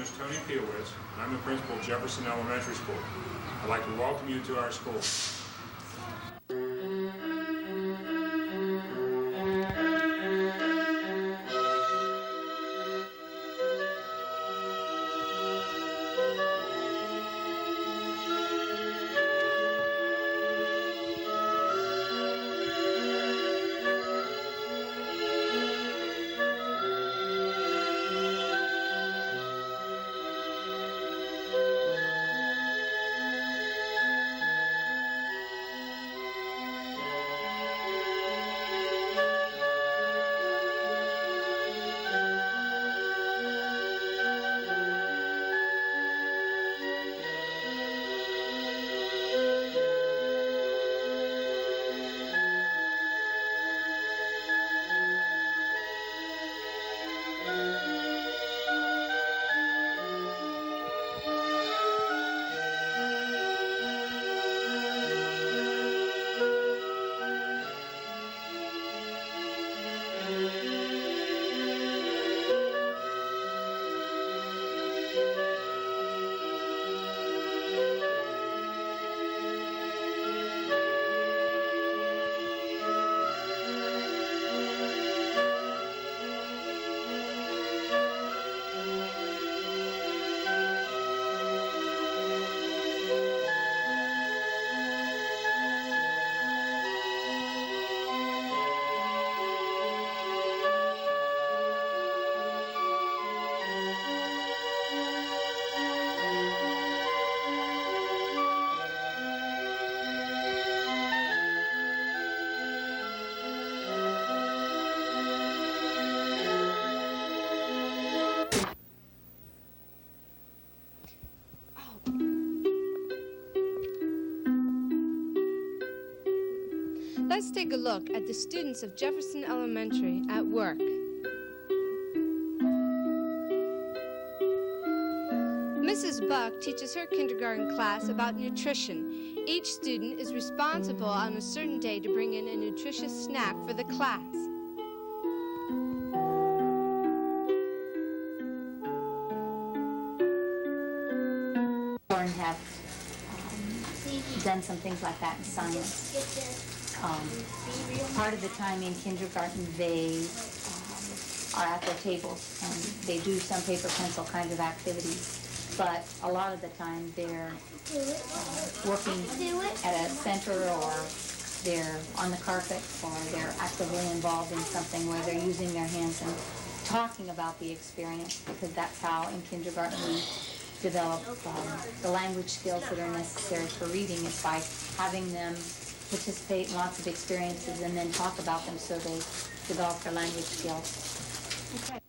is Tony Powitz, and I'm the principal of Jefferson Elementary School. I'd like to welcome you to our school. Let's take a look at the students of Jefferson Elementary at work. Mrs. Buck teaches her kindergarten class about nutrition. Each student is responsible on a certain day to bring in a nutritious snack for the class. Or have done some things like that in science. Part of the time in kindergarten, they are at their tables and they do some paper pencil kinds of activities. But a lot of the time, they're working at a center, or they're on the carpet, or they're actively involved in something where they're using their hands and talking about the experience, because that's how in kindergarten we develop the language skills that are necessary for reading, is by having them participate in lots of experiences and then talk about them so they develop their language skills. Okay.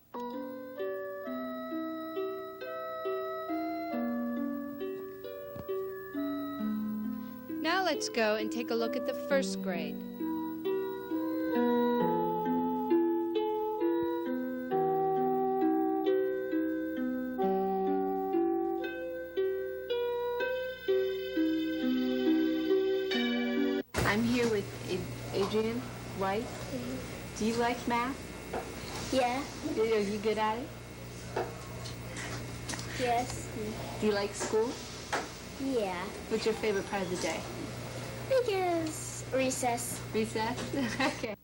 Now let's go and take a look at the first grade. I'm here with Adrien White. Mm-hmm. Do you like math? Yeah. Are you good at it? Yes. Do you like school? Yeah. What's your favorite part of the day? I guess recess. Recess? Okay.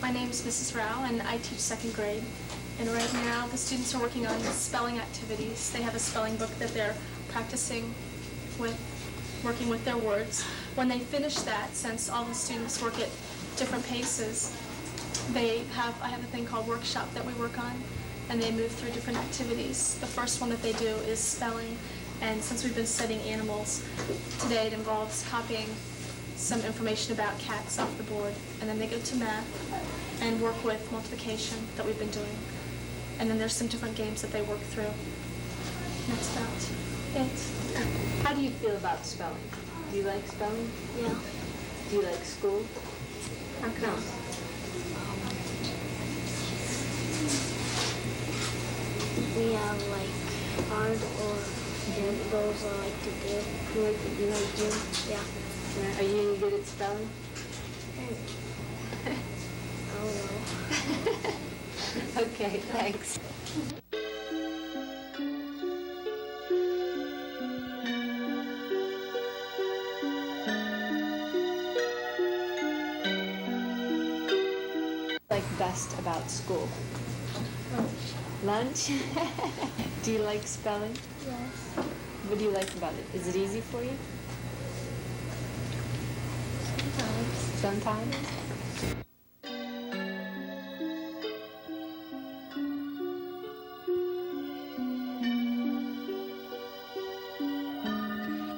My name is Mrs. Rao, and I teach second grade. And right now, the students are working on spelling activities. They have a spelling book that they're practicing with, working with their words. When they finish that, since all the students work at different paces, I have a thing called workshop that we work on, and they move through different activities. The first one that they do is spelling, and since we've been studying animals, today it involves copying some information about cats off the board, and then they go to math and work with multiplication that we've been doing. And then there's some different games that they work through. And that's about it. How do you feel about spelling? Do you like spelling? Yeah. Do you like school? How come? We have like art or those I like to do. Gym. Yeah. Are you any good at spelling? I don't know. Okay, thanks. Like best about school? Lunch? Do you like spelling? Yes. What do you like about it? Is it easy for you? Sometimes?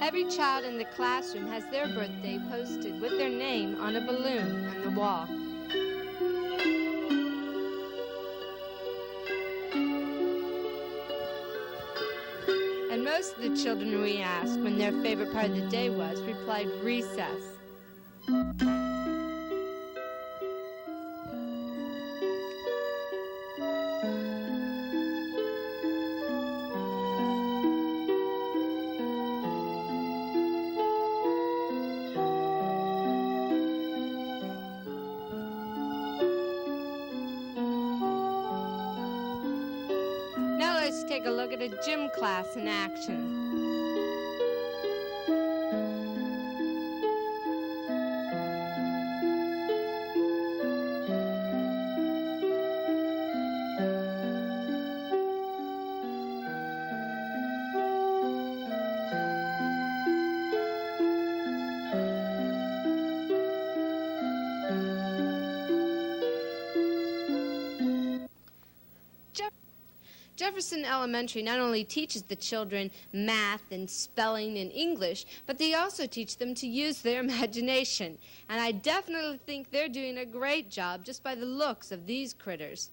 Every child in the classroom has their birthday posted with their name on a balloon on the wall. And most of the children we asked when their favorite part of the day was replied recess. Now let's take a look at a gym class in action. Jefferson Elementary not only teaches the children math and spelling and English, but they also teach them to use their imagination. And I definitely think they're doing a great job just by the looks of these critters.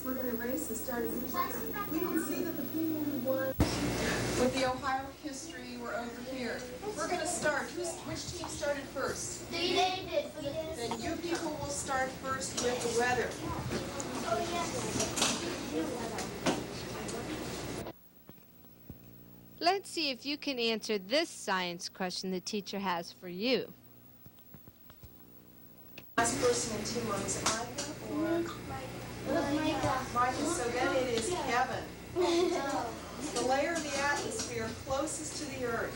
We're going to race and start. We can see that the people who won with the Ohio history were over here. We're going to start. Which team started first? They did. Then you people will start first with the weather. Let's see if you can answer this science question the teacher has for you. Last person in 2 months, Micah or Micah? So then it is Kevin. The layer of the atmosphere closest to the Earth,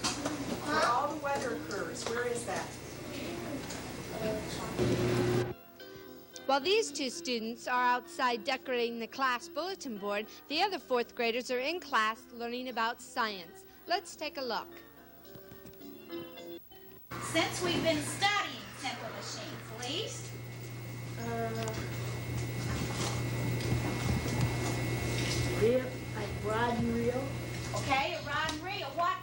where all the weather occurs. Where is that? While these two students are outside decorating the class bulletin board, the other fourth graders are in class learning about science. Let's take a look. Since we've been studying simple machines, Elise? Like rod and reel. Okay, a rod and reel. What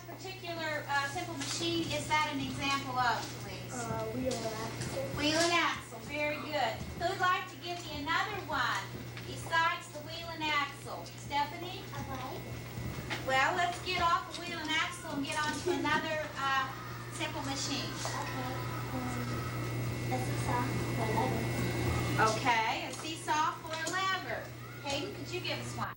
particular simple machine is that an example of, Elise? Wheel and axle. Wheel and axle. Very good. Who'd like to give me another one besides the wheel and axle? Stephanie? Well, let's get off the wheel and axle and get on to another simple machine. A seesaw for a lever. Okay, a seesaw for a lever. Hayden, could you give us one?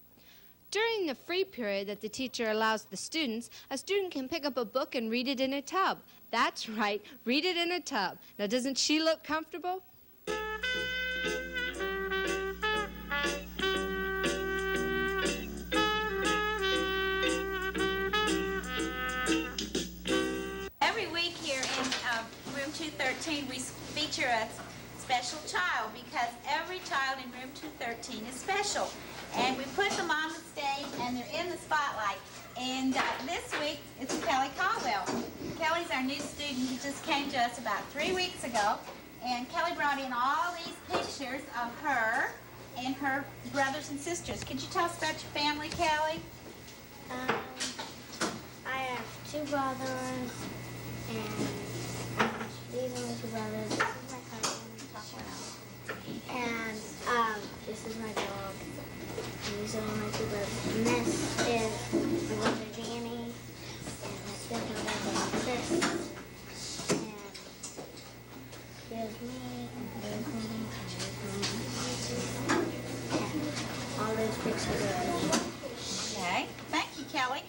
During the free period that the teacher allows the students, a student can pick up a book and read it in a tub. That's right, read it in a tub. Now, doesn't she look comfortable? Every week here in room 213, we feature a special child because every child in room 213 is special. And we put them on the stage and they're in the spotlight. And this week, it's Kelly Caldwell. Kelly's our new student. He just came to us about 3 weeks ago. And Kelly brought in all these pictures of her and her brothers and sisters. Could you tell us about your family, Kelly? I have 2 brothers, and these are my 2 brothers. This is my cousin, Rockwell. And this is my dog. And these are my 2 brothers. And this is my brother Danny. And my stepbrother Chris. And here's me, and here's me, and here's me. And all those pictures are Okay. Thank you, Kelly.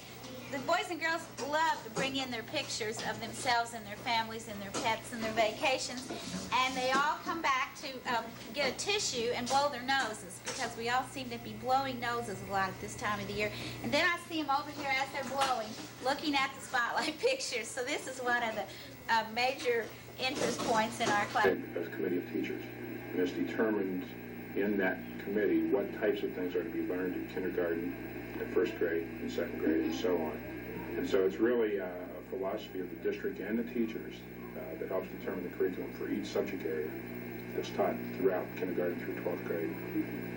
The boys and girls love to bring in their pictures of themselves and their families and their pets and their vacations. And they all come back to get a tissue and blow their noses, because we all seem to be blowing noses a lot at this time of the year. And then I see them over here as they're blowing, looking at the spotlight pictures. So this is one of the major interest points in our class. As a committee of teachers, and it's determined in that committee what types of things are to be learned in kindergarten, in 1st grade, in 2nd grade, and so on. And so it's really a philosophy of the district and the teachers that helps determine the curriculum for each subject area that's taught throughout kindergarten through 12th grade.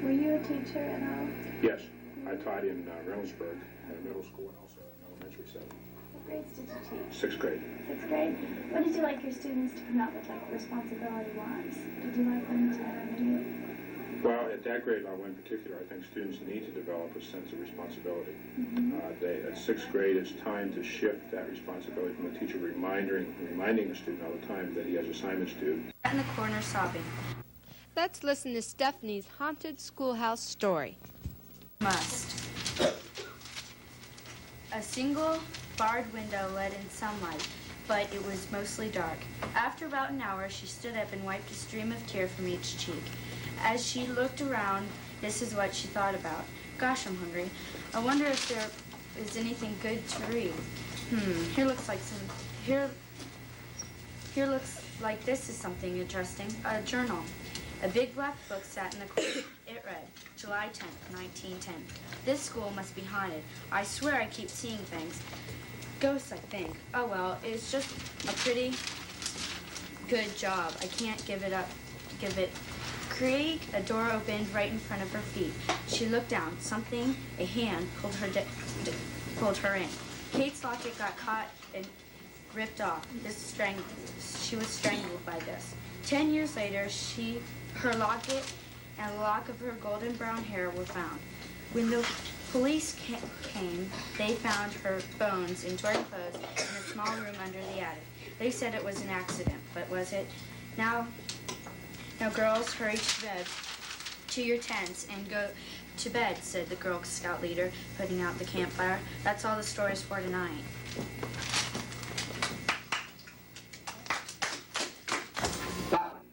Were you a teacher at all? Yes, I taught in Reynoldsburg at a middle school and also at an elementary setting. What grades did you teach? 6th grade. 6th grade? What did you like your students to come out with, like, responsibility-wise? Did you like them to Well, at that grade level in particular, I think students need to develop a sense of responsibility. At 6th grade, it's time to shift that responsibility from the teacher reminding the student all the time that he has assignments due. In the corner sobbing. Let's listen to Stephanie's haunted schoolhouse story. Must. A single barred window let in sunlight, but it was mostly dark. After about an hour, she stood up and wiped a stream of tear from each cheek. As she looked around, this is what she thought about. Gosh, I'm hungry. I wonder if there is anything good to read. Here looks like this is something interesting. A journal. A big black book sat in the corner. It read, July 10th, 1910. This school must be haunted. I swear I keep seeing things. Ghosts, I think. Oh well, it's just a pretty good job. I can't give it. Creak, a door opened right in front of her feet. She looked down. Something, a hand, pulled her in. Kate's locket got caught and ripped off. She was strangled by this. 10 years later, her locket and a lock of her golden brown hair were found. When the police came, they found her bones in torn clothes in a small room under the attic. They said it was an accident, but was it? Now, girls, hurry to bed, to your tents, and go to bed, said the Girl Scout leader, putting out the campfire. That's all the stories for tonight.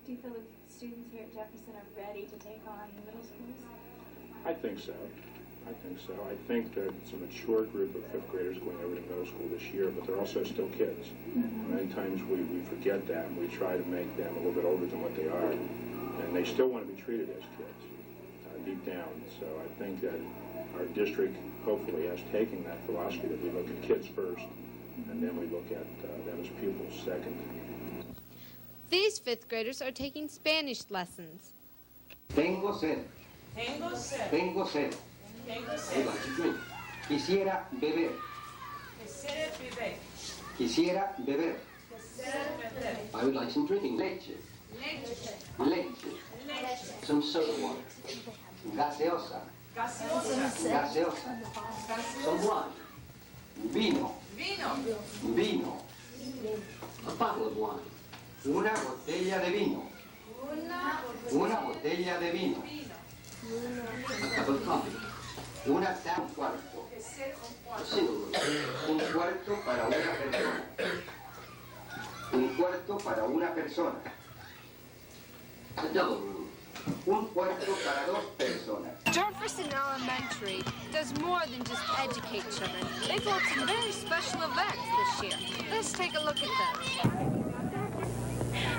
Do you feel the students here at Jefferson are ready to take on the middle schools? I think so. I think that it's a mature group of 5th graders going over to middle school this year, but they're also still kids. Many times we forget that, and we try to make them a little bit older than what they are. And they still want to be treated as kids, deep down. So I think that our district hopefully has taken that philosophy that we look at kids first, and then we look at them as pupils second. These 5th graders are taking Spanish lessons. Tengo sed. Tengo sed. Tengo sed. Tengo sed. Quisiera beber. Quisiera beber. Quisiera beber. Quisiera beber. I would like some drinking. Leche. Leche. Leche. Leche. Some soda water. Gaseosa. Gaseosa. Gaseosa. Some wine. Vino. Vino. Vino. A bottle of wine. Una botella de vino. Una botella de vino. A cup of coffee. Un cuarto. A single room. Un cuarto para una persona. Un cuarto para una persona. A double room. Un cuarto para 2 personas. Jefferson Elementary does more than just educate children. They've held some very special events this year. Let's take a look at those.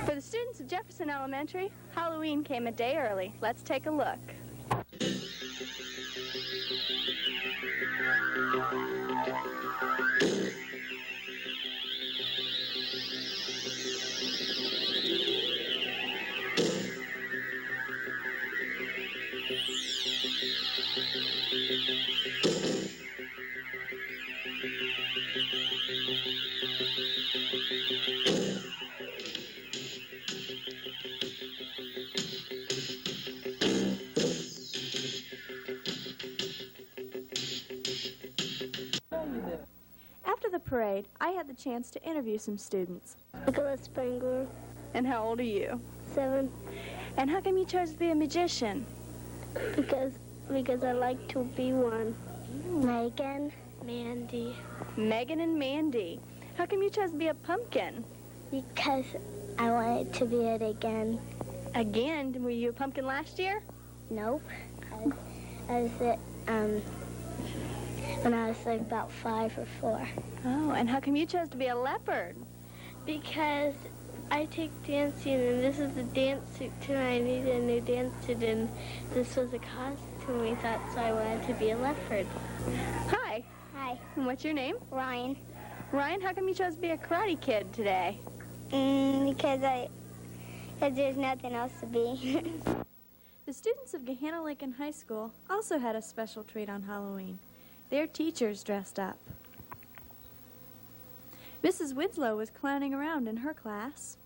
For the students of Jefferson Elementary, Halloween came a day early. Let's take a look. After the parade, I had the chance to interview some students. Nicholas Spangler. And how old are you? 7. And how come you chose to be a magician? Because I like to be one. Megan. Mandy. Megan and Mandy. How come you chose to be a pumpkin? Because I wanted to be it again. Again? Were you a pumpkin last year? Nope. I was it, when I was like about 5 or 4. Oh, and how come you chose to be a leopard? Because I take dancing, and this is a dance suit too, and I needed a new dance suit, and this was a costume we thought, so I wanted to be a leopard. Hi. Hi. And what's your name? Ryan. Ryan, how come you chose to be a karate kid today? Because there's nothing else to be. The students of Gahanna Lincoln High School also had a special treat on Halloween. Their teachers dressed up. Mrs. Winslow was clowning around in her class.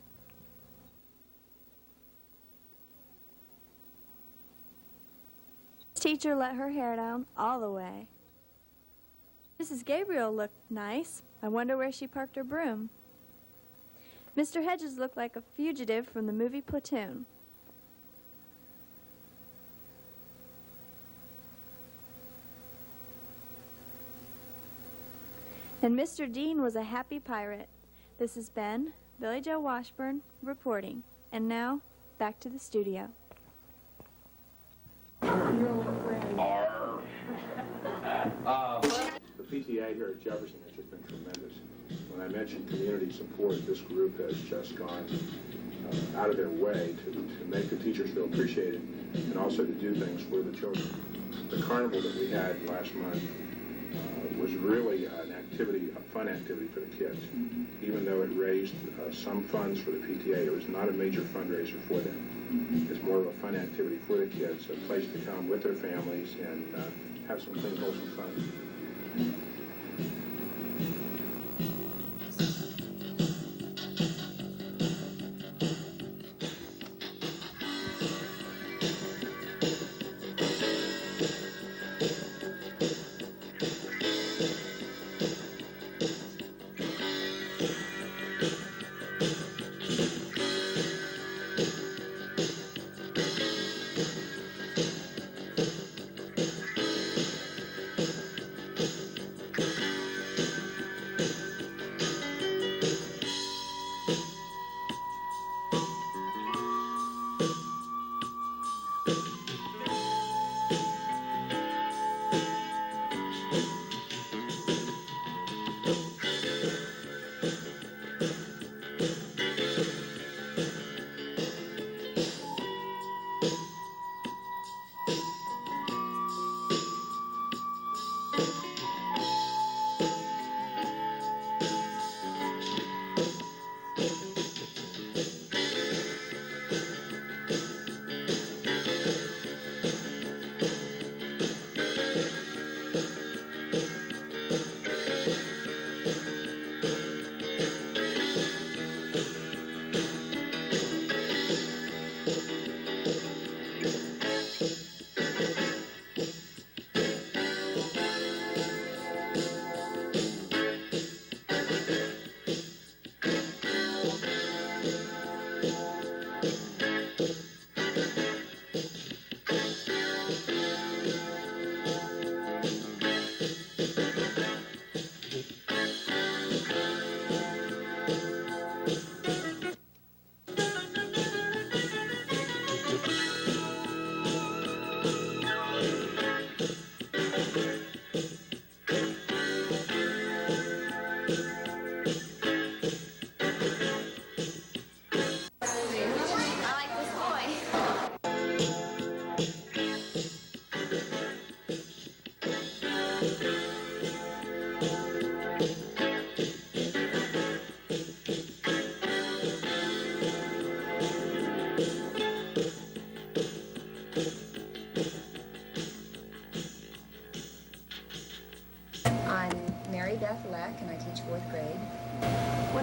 This teacher let her hair down all the way. Mrs. Gabriel looked nice. I wonder where she parked her broom. Mr. Hedges looked like a fugitive from the movie Platoon. And Mr. Dean was a happy pirate. This has been Billy Joe Washburn reporting. And now, back to the studio. The PTA here at Jefferson has just been tremendous. When I mentioned community support, this group has just gone out of their way to make the teachers feel appreciated and also to do things for the children. The carnival that we had last month was really an activity, a fun activity for the kids. Even though it raised some funds for the PTA, it was not a major fundraiser for them. It's more of a fun activity for the kids, a place to come with their families and have some clean, wholesome fun.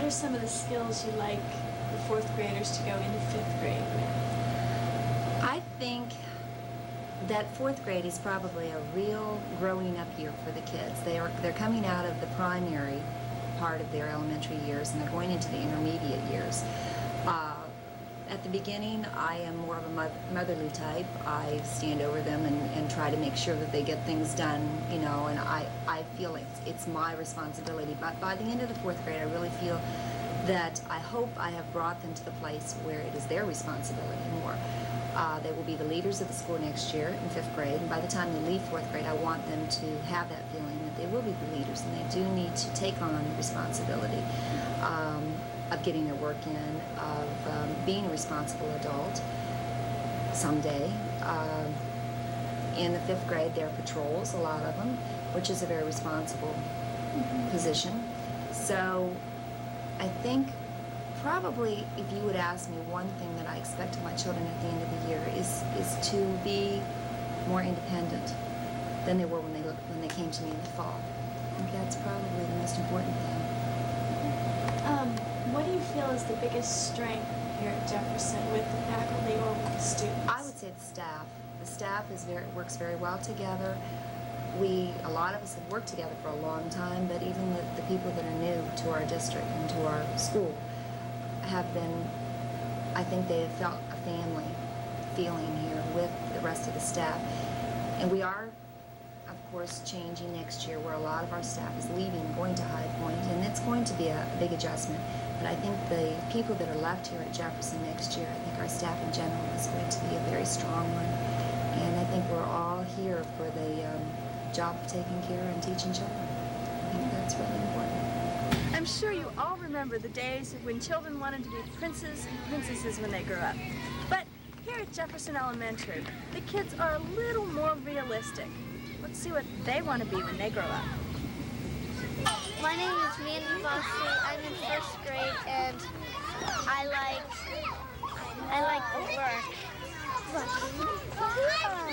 are some of the skills you'd like the fourth graders to go into fifth grade with? I think that fourth grade is probably a real growing up year for the kids. They're coming out of the primary part of their elementary years and they're going into the intermediate years. At the beginning, I am more of a motherly type. I stand over them and try to make sure that they get things done, you know, and I feel it's my responsibility. But by the end of the fourth grade, I really feel that I hope I have brought them to the place where it is their responsibility more. They will be the leaders of the school next year in fifth grade, and by the time they leave fourth grade, I want them to have that feeling that they will be the leaders and they do need to take on the responsibility of getting their work in, of being a responsible adult someday. In the fifth grade, there are patrols, a lot of them, which is a very responsible position. So I think probably if you would ask me one thing that I expect of my children at the end of the year is to be more independent than they were when they came to me in the fall. I think that's probably the most important thing. What do you feel is the biggest strength here at Jefferson with the faculty or with the students? I would say the staff. The staff works very well together. A lot of us have worked together for a long time, but even the people that are new to our district and to our school have been, I think they have felt a family feeling here with the rest of the staff. And we are, of course, changing next year where a lot of our staff is leaving, going to High Point, and it's going to be a big adjustment. But I think the people that are left here at Jefferson next year, I think our staff in general is going to be a very strong one. And I think we're all here for the job of taking care and teaching children. I think that's really important. I'm sure you all remember the days when children wanted to be princes and princesses when they grew up. But here at Jefferson Elementary, the kids are a little more realistic. Let's see what they want to be when they grow up. My name is Mandy Bosley. I'm in first grade and I like work.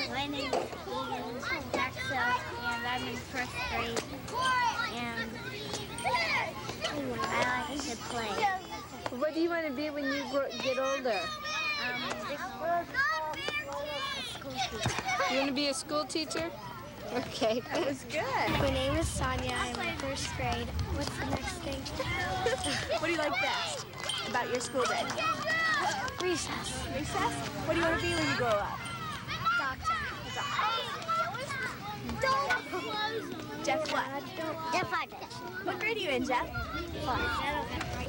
My name is Keegan Jackson and I'm in first grade and I like to play. What do you want to be when you get older? A school teacher. You want to be a school teacher? Okay, that was good. My name is Sonia. I'm in first grade. What's the next thing? What do you like best about your school day? Recess. Recess? What do you want to be when you grow up? Doctor. Jeff what? Jeff Hodges. What grade are you in, Jeff?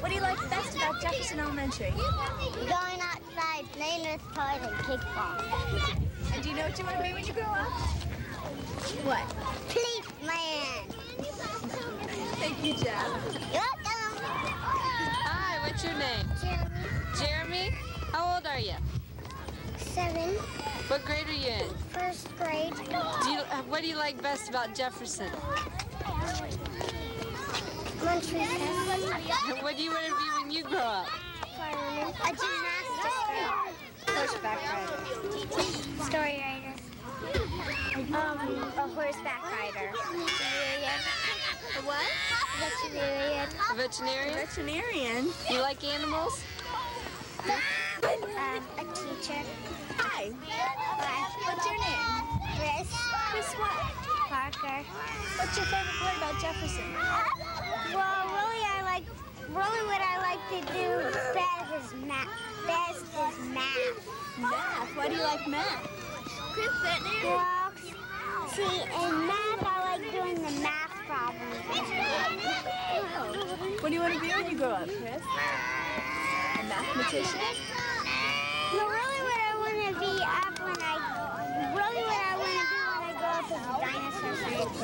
What do you like best about Jefferson Elementary? Going outside, playing with toys and kickball. And do you know what you want to be when you grow up? What? Policeman. Thank you, Jeff. You're welcome. Hi, what's your name? Jeremy? How old are you? 7. What grade are you in? First grade. What do you like best about Jefferson? Lunch recess. What do you want to be when you grow up? Fireman. A gymnastics girl. Horseback rider. Story writer. A horseback rider. Veterinarian. A what? Veterinarian. A veterinarian? A veterinarian. You like animals? A teacher. Hi. Hi. What's your name? Chris. Chris what? Parker. What's your favorite part about Jefferson? Well, really what I like to do best is math. Math. Why do you like math? Well, see, in math I like doing the math problems. What do you want to be when you grow up, Chris? A mathematician? No, really what I want to be when I grow up is a dinosaur scientist.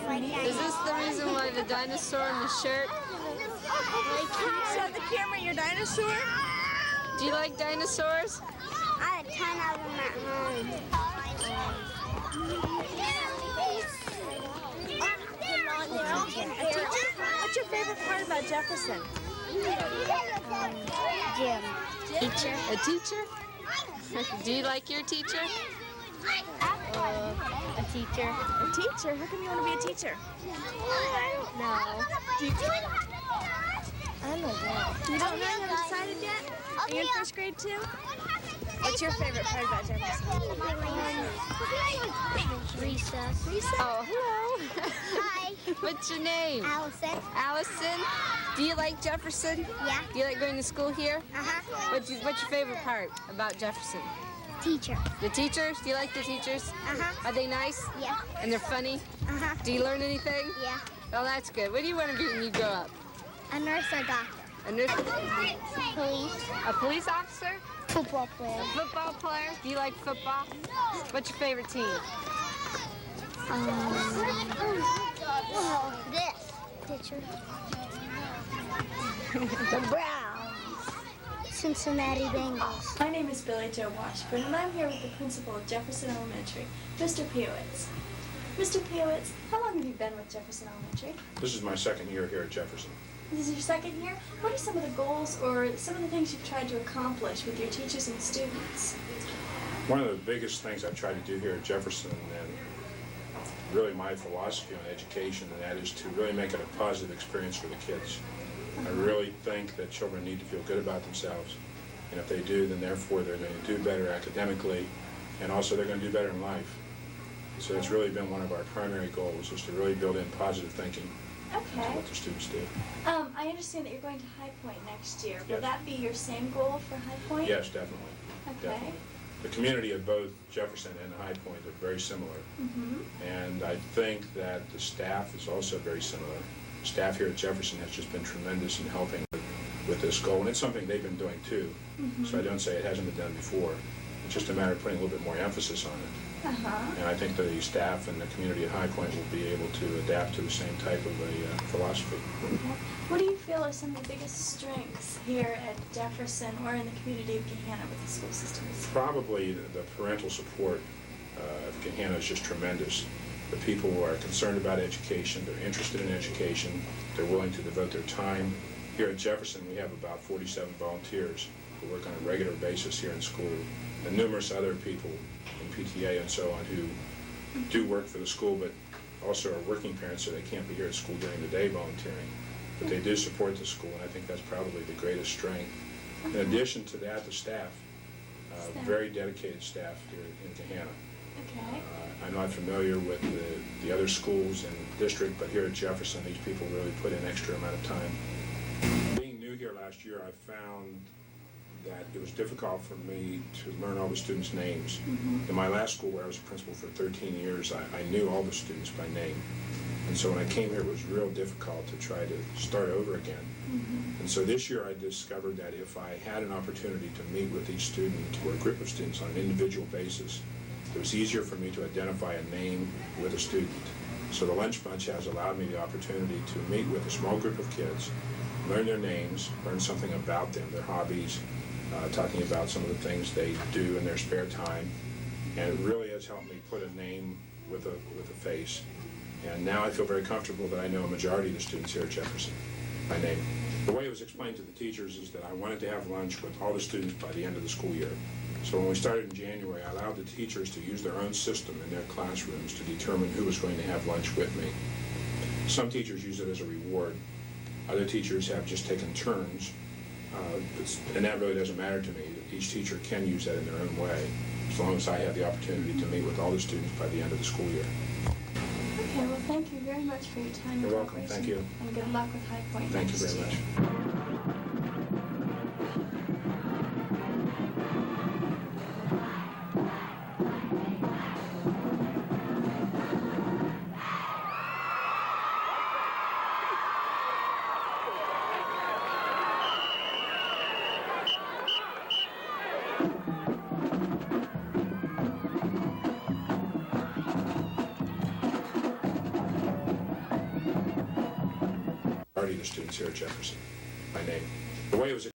Like Is this the reason why the dinosaur in the shirt? Can you show the camera your dinosaur? Do you like dinosaurs? I have a ton of them at home. What's your favorite part about Jefferson? Gym. Teacher. A teacher? Do you like your teacher? A teacher. A teacher? How come you want to be a teacher? I don't know. Teacher? I'm a girl. You don't know? You haven't decided yet? Are you in first grade too? What's your favorite part about Jefferson? Recess. Oh, hello. Hi. What's your name? Allison. Allison? Do you like Jefferson? Yeah. Do you like going to school here? Uh-huh. What's your favorite part about Jefferson? Teacher. The teachers? Do you like the teachers? Uh-huh. Are they nice? Yeah. And they're funny? Uh-huh. Do you learn anything? Yeah. Oh, that's good. What do you want to be when you grow up? A nurse or doctor. A nurse? Police. A police officer? Football player. A football player? Do you like football? What's your favorite team? This. Teacher. The Browns. Cincinnati Bengals. My name is Billy Jo Washburn, and I'm here with the principal of Jefferson Elementary, Mr. Powitz. Mr. Powitz, how long have you been with Jefferson Elementary? This is my second year here at Jefferson. This is your second year? What are some of the goals or some of the things you've tried to accomplish with your teachers and students? One of the biggest things I've tried to do here at Jefferson, and really my philosophy on education, and that is to really make it a positive experience for the kids. I really think that children need to feel good about themselves, and if they do, then therefore they're going to do better academically, and also they're going to do better in life. So it's really been one of our primary goals, is to really build in positive thinking into what the students do. I understand that you're going to High Point next year. Will Yes. that be your same goal for High Point? Yes, definitely. Okay. Definitely. The community of both Jefferson and High Point are very similar. And I think that the staff is also very similar. The staff here at Jefferson has just been tremendous in helping with this goal, and it's something they've been doing too. So I don't say it hasn't been done before. It's just a matter of putting a little bit more emphasis on it. And I think the staff and the community at High Point will be able to adapt to the same type of a philosophy. What do you feel are some of the biggest strengths here at Jefferson or in the community of Gahanna with the school systems? Probably the parental support of Gahanna is just tremendous. The people who are concerned about education, they're interested in education, they're willing to devote their time. Here at Jefferson, we have about 47 volunteers who work on a regular basis here in school, and numerous other people in PTA and so on who do work for the school, but also are working parents, so they can't be here at school during the day volunteering. But they do support the school, and I think that's probably the greatest strength. In addition to that, the staff, very dedicated staff here in Gahanna. Okay. I'm not familiar with the other schools in the district, but here at Jefferson, these people really put in extra amount of time. Being new here last year, I found that it was difficult for me to learn all the students' names. In my last school, where I was a principal for 13 years, I knew all the students by name. And so when I came here, it was real difficult to try to start over again. And so this year, I discovered that if I had an opportunity to meet with each student or a group of students on an individual basis, it was easier for me to identify a name with a student. So the Lunch Bunch has allowed me the opportunity to meet with a small group of kids, learn their names, learn something about them, their hobbies, talking about some of the things they do in their spare time. And it really has helped me put a name with a face. And now I feel very comfortable that I know a majority of the students here at Jefferson by name. The way it was explained to the teachers is that I wanted to have lunch with all the students by the end of the school year. So when we started in January, I allowed the teachers to use their own system in their classrooms to determine who was going to have lunch with me. Some teachers use it as a reward. Other teachers have just taken turns, and that really doesn't matter to me. Each teacher can use that in their own way, as long as I have the opportunity to meet with all the students by the end of the school year. Okay, well, thank you very much for your time. You're welcome. Thank you. And good luck with High Point. Thank you very much. The students here at Jefferson by name. The way it was